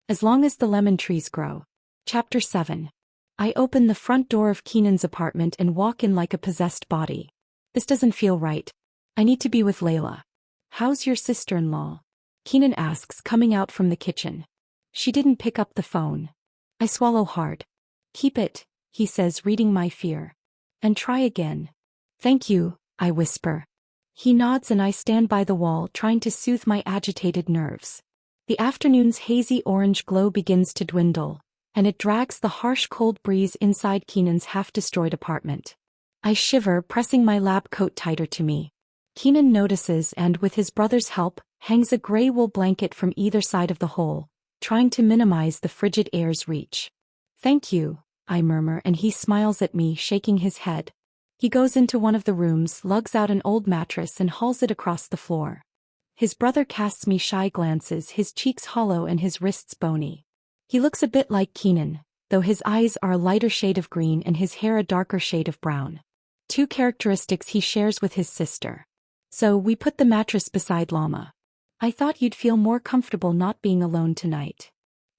As long as the lemon trees grow. Chapter 7. I open the front door of Keenan's apartment and walk in like a possessed body. This doesn't feel right. I need to be with Layla. How's your sister-in-law? Keenan asks, coming out from the kitchen. She didn't pick up the phone. I swallow hard. Keep it, he says, reading my fear. And try again. Thank you, I whisper. He nods and I stand by the wall trying to soothe my agitated nerves. The afternoon's hazy orange glow begins to dwindle, and it drags the harsh cold breeze inside Keenan's half-destroyed apartment. I shiver, pressing my lab coat tighter to me. Keenan notices and, with his brother's help, hangs a gray wool blanket from either side of the hole, trying to minimize the frigid air's reach. Thank you, I murmur, and he smiles at me, shaking his head. He goes into one of the rooms, lugs out an old mattress and hauls it across the floor. His brother casts me shy glances, his cheeks hollow and his wrists bony. He looks a bit like Keenan, though his eyes are a lighter shade of green and his hair a darker shade of brown. Two characteristics he shares with his sister. So we put the mattress beside Lama. I thought you'd feel more comfortable not being alone tonight.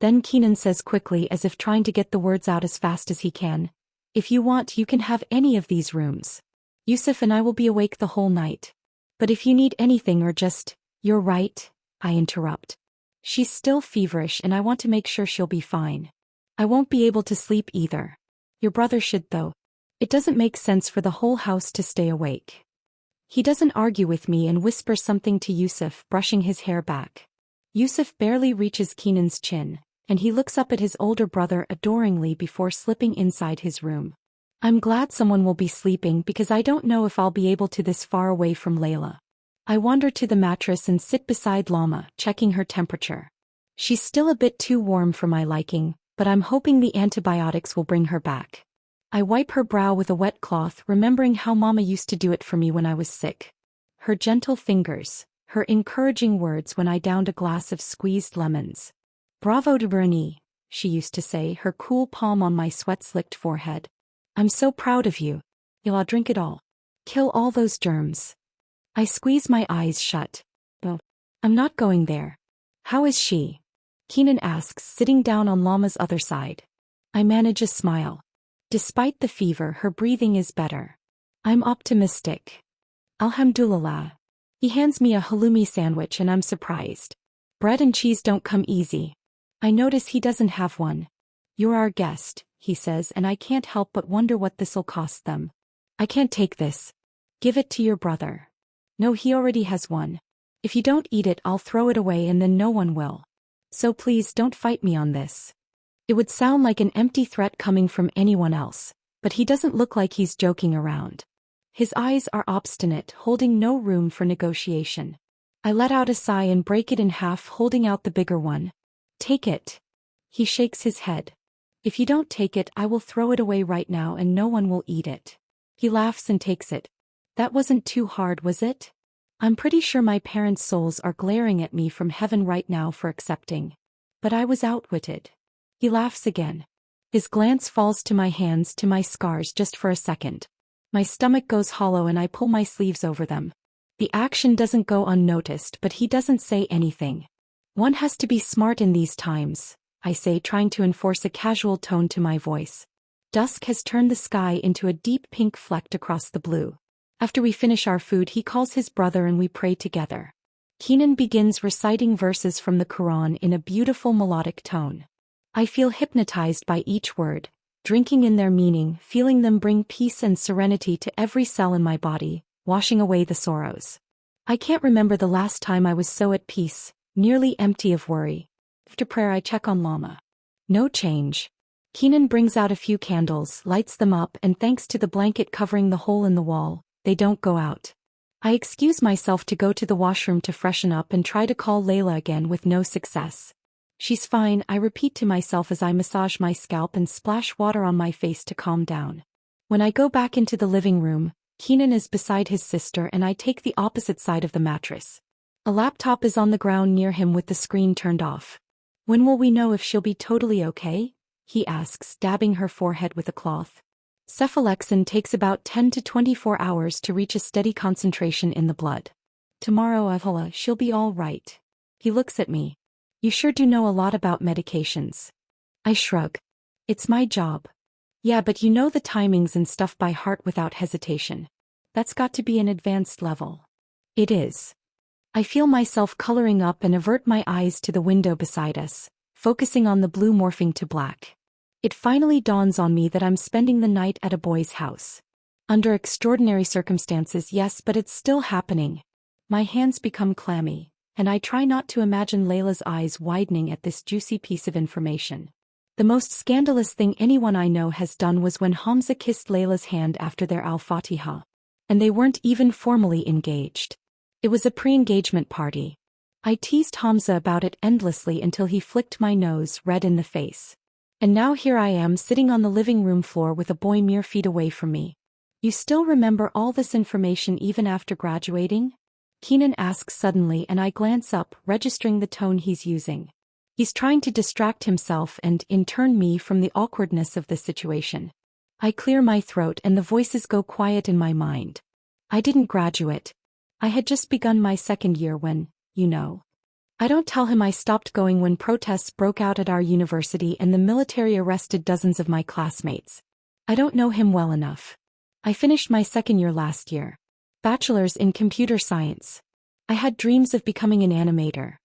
Then Keenan says quickly, as if trying to get the words out as fast as he can, if you want, you can have any of these rooms. Yusuf and I will be awake the whole night. But if you need anything or just, you're right, I interrupt. She's still feverish and I want to make sure she'll be fine. I won't be able to sleep either. Your brother should though. It doesn't make sense for the whole house to stay awake. He doesn't argue with me and whispers something to Yusuf, brushing his hair back. Yusuf barely reaches Keenan's chin, and he looks up at his older brother adoringly before slipping inside his room. I'm glad someone will be sleeping because I don't know if I'll be able to this far away from Layla. I wander to the mattress and sit beside Lama, checking her temperature. She's still a bit too warm for my liking, but I'm hoping the antibiotics will bring her back. I wipe her brow with a wet cloth, remembering how Mama used to do it for me when I was sick. Her gentle fingers, her encouraging words when I downed a glass of squeezed lemons. Bravo to Bernie, she used to say, her cool palm on my sweat-slicked forehead. I'm so proud of you. I'll drink it all. Kill all those germs. I squeeze my eyes shut. Oh, I'm not going there. How is she? Keenan asks, sitting down on Lama's other side. I manage a smile. Despite the fever, her breathing is better. I'm optimistic. Alhamdulillah. He hands me a halloumi sandwich and I'm surprised. Bread and cheese don't come easy. I notice he doesn't have one. You're our guest, he says, and I can't help but wonder what this'll cost them. I can't take this. Give it to your brother. No, he already has one. If you don't eat it, I'll throw it away and then no one will. So please don't fight me on this. It would sound like an empty threat coming from anyone else, but he doesn't look like he's joking around. His eyes are obstinate, holding no room for negotiation. I let out a sigh and break it in half, holding out the bigger one. Take it. He shakes his head. If you don't take it, I will throw it away right now and no one will eat it. He laughs and takes it. That wasn't too hard, was it? I'm pretty sure my parents' souls are glaring at me from heaven right now for accepting. But I was outwitted. He laughs again. His glance falls to my hands, to my scars, just for a second. My stomach goes hollow and I pull my sleeves over them. The action doesn't go unnoticed, but he doesn't say anything. One has to be smart in these times, I say, trying to enforce a casual tone to my voice. Dusk has turned the sky into a deep pink flecked across the blue. After we finish our food, he calls his brother and we pray together. Keenan begins reciting verses from the Quran in a beautiful melodic tone. I feel hypnotized by each word, drinking in their meaning, feeling them bring peace and serenity to every cell in my body, washing away the sorrows. I can't remember the last time I was so at peace, nearly empty of worry. After prayer I check on Lama. No change. Keenan brings out a few candles, lights them up, and thanks to the blanket covering the hole in the wall, they don't go out. I excuse myself to go to the washroom to freshen up and try to call Layla again with no success. She's fine, I repeat to myself as I massage my scalp and splash water on my face to calm down. When I go back into the living room, Keenan is beside his sister and I take the opposite side of the mattress. A laptop is on the ground near him with the screen turned off. When will we know if she'll be totally okay? He asks, dabbing her forehead with a cloth. Cephalexin takes about 10 to 24 hours to reach a steady concentration in the blood. Tomorrow, Avila, she'll be all right. He looks at me. You sure do know a lot about medications. I shrug. It's my job. Yeah, but you know the timings and stuff by heart without hesitation. That's got to be an advanced level. It is. I feel myself coloring up and avert my eyes to the window beside us, focusing on the blue morphing to black. It finally dawns on me that I'm spending the night at a boy's house. Under extraordinary circumstances, yes, but it's still happening. My hands become clammy, and I try not to imagine Layla's eyes widening at this juicy piece of information. The most scandalous thing anyone I know has done was when Hamza kissed Layla's hand after their al-Fatiha. And they weren't even formally engaged. It was a pre-engagement party. I teased Hamza about it endlessly until he flicked my nose red in the face. And now here I am sitting on the living room floor with a boy mere feet away from me. You still remember all this information even after graduating? Keenan asks suddenly, and I glance up, registering the tone he's using. He's trying to distract himself and, in turn, me from the awkwardness of the situation. I clear my throat and the voices go quiet in my mind. I didn't graduate. I had just begun my second year when, you know. I don't tell him I stopped going when protests broke out at our university and the military arrested dozens of my classmates. I don't know him well enough. I finished my second year last year. Bachelor's in computer science. I had dreams of becoming an animator.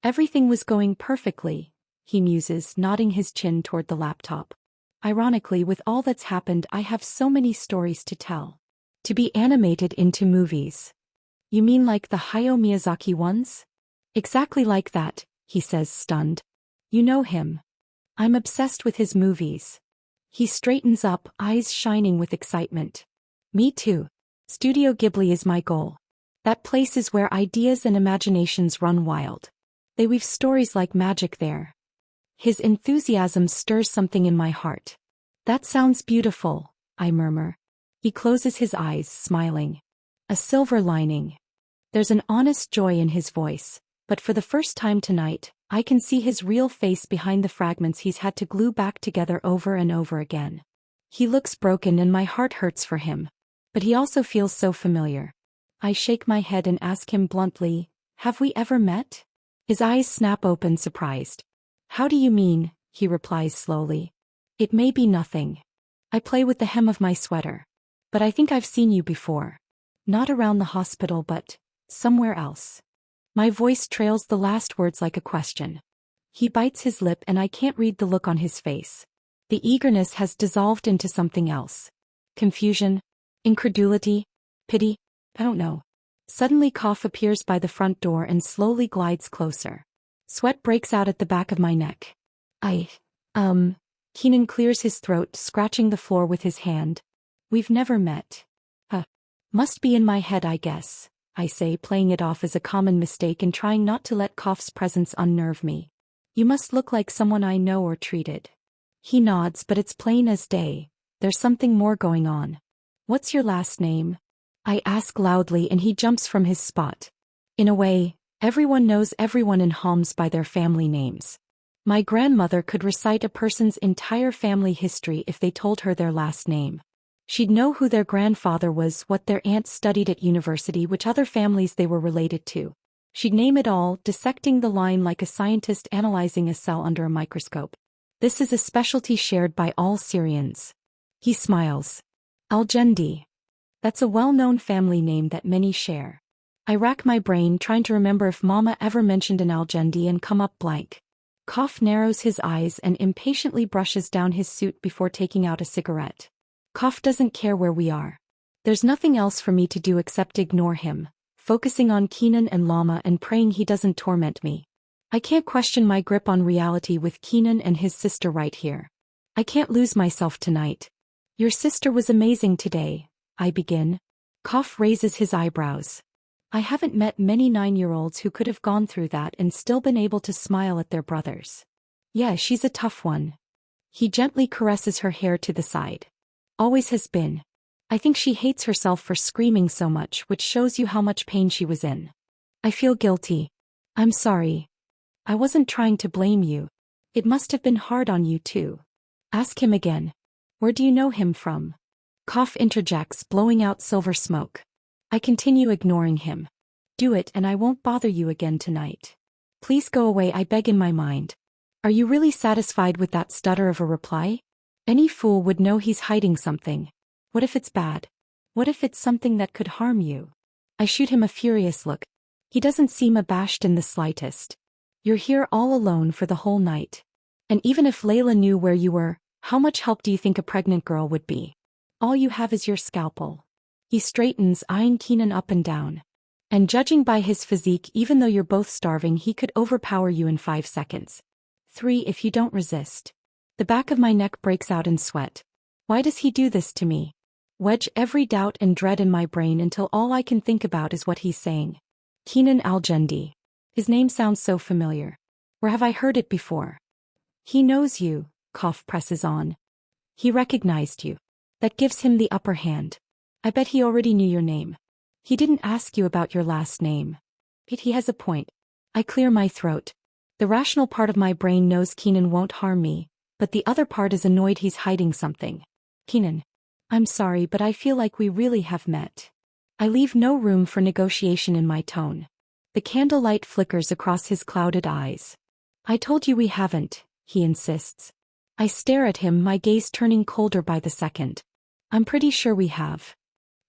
Everything was going perfectly, he muses, nodding his chin toward the laptop. Ironically, with all that's happened, I have so many stories to tell. To be animated into movies. You mean like the Hayao Miyazaki ones? Exactly like that, he says, stunned. You know him. I'm obsessed with his movies. He straightens up, eyes shining with excitement. Me too. Studio Ghibli is my goal. That place is where ideas and imaginations run wild. They weave stories like magic there. His enthusiasm stirs something in my heart. That sounds beautiful, I murmur. He closes his eyes, smiling. A silver lining. There's an honest joy in his voice, but for the first time tonight, I can see his real face behind the fragments he's had to glue back together over and over again. He looks broken and my heart hurts for him. But he also feels so familiar. I shake my head and ask him bluntly, have we ever met? His eyes snap open, surprised. How do you mean? He replies slowly. It may be nothing. I play with the hem of my sweater. But I think I've seen you before. Not around the hospital, but somewhere else. My voice trails the last words like a question. He bites his lip and I can't read the look on his face. The eagerness has dissolved into something else. Confusion? Incredulity? Pity? I don't know. Suddenly Cough appears by the front door and slowly glides closer. Sweat breaks out at the back of my neck. Keenan clears his throat, scratching the floor with his hand. We've never met. Must be in my head, I guess, I say, playing it off as a common mistake and trying not to let Cough's presence unnerve me. You must look like someone I know or treated. He nods, but it's plain as day. There's something more going on. What's your last name? I ask loudly and he jumps from his spot. In a way, everyone knows everyone in Homs by their family names. My grandmother could recite a person's entire family history if they told her their last name. She'd know who their grandfather was, what their aunt studied at university, which other families they were related to. She'd name it all, dissecting the line like a scientist analyzing a cell under a microscope. This is a specialty shared by all Syrians. He smiles. Al-Jendi. That's a well-known family name that many share. I rack my brain trying to remember if Mama ever mentioned an Al-Jendi and come up blank. Cough narrows his eyes and impatiently brushes down his suit before taking out a cigarette. Cough doesn't care where we are. There's nothing else for me to do except ignore him, focusing on Keenan and Lama and praying he doesn't torment me. I can't question my grip on reality with Keenan and his sister right here. I can't lose myself tonight. Your sister was amazing today, I begin. Cough raises his eyebrows. I haven't met many 9-year-olds who could have gone through that and still been able to smile at their brothers. Yeah, she's a tough one. He gently caresses her hair to the side. Always has been. I think she hates herself for screaming so much, which shows you how much pain she was in. I feel guilty. I'm sorry. I wasn't trying to blame you. It must have been hard on you too. Ask him again. Where do you know him from? Cough interjects, blowing out silver smoke. I continue ignoring him. Do it and I won't bother you again tonight. Please go away, I beg in my mind. Are you really satisfied with that stutter of a reply? Any fool would know he's hiding something. What if it's bad? What if it's something that could harm you? I shoot him a furious look. He doesn't seem abashed in the slightest. You're here all alone for the whole night. And even if Layla knew where you were, how much help do you think a pregnant girl would be? All you have is your scalpel. He straightens, eyeing Keenan up and down. And judging by his physique, even though you're both starving, he could overpower you in 5 seconds. 3 if you don't resist. The back of my neck breaks out in sweat. Why does he do this to me? Wedge every doubt and dread in my brain until all I can think about is what he's saying. Keenan Al-Jendi. His name sounds so familiar. Where have I heard it before? He knows you, Kof presses on. He recognized you. That gives him the upper hand. I bet he already knew your name. He didn't ask you about your last name. But he has a point. I clear my throat. The rational part of my brain knows Keenan won't harm me, but the other part is annoyed he's hiding something. Keenan. I'm sorry, but I feel like we really have met. I leave no room for negotiation in my tone. The candlelight flickers across his clouded eyes. I told you we haven't, he insists. I stare at him, my gaze turning colder by the second. I'm pretty sure we have.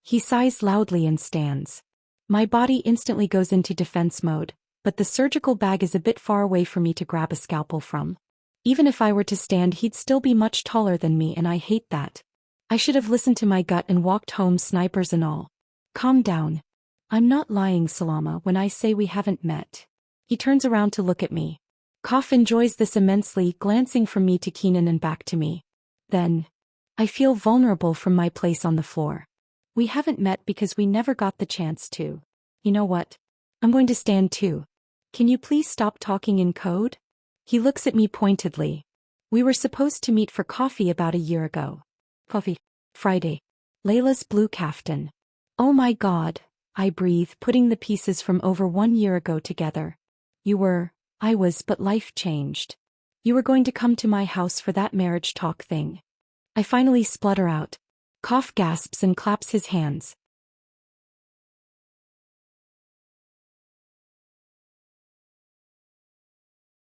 He sighs loudly and stands. My body instantly goes into defense mode, but the surgical bag is a bit far away for me to grab a scalpel from. Even if I were to stand, he'd still be much taller than me, and I hate that. I should have listened to my gut and walked home, snipers and all. Calm down. I'm not lying, Salama, when I say we haven't met. He turns around to look at me. Kof enjoys this immensely, glancing from me to Keenan and back to me. Then, I feel vulnerable from my place on the floor. We haven't met because we never got the chance to. You know what? I'm going to stand too. Can you please stop talking in code? He looks at me pointedly. We were supposed to meet for coffee about a year ago. Coffee. Friday. Layla's blue kaftan. Oh my God, I breathe, putting the pieces from over 1 year ago together. I was, but life changed. You were going to come to my house for that marriage talk thing. I finally splutter out. Kof gasps and claps his hands.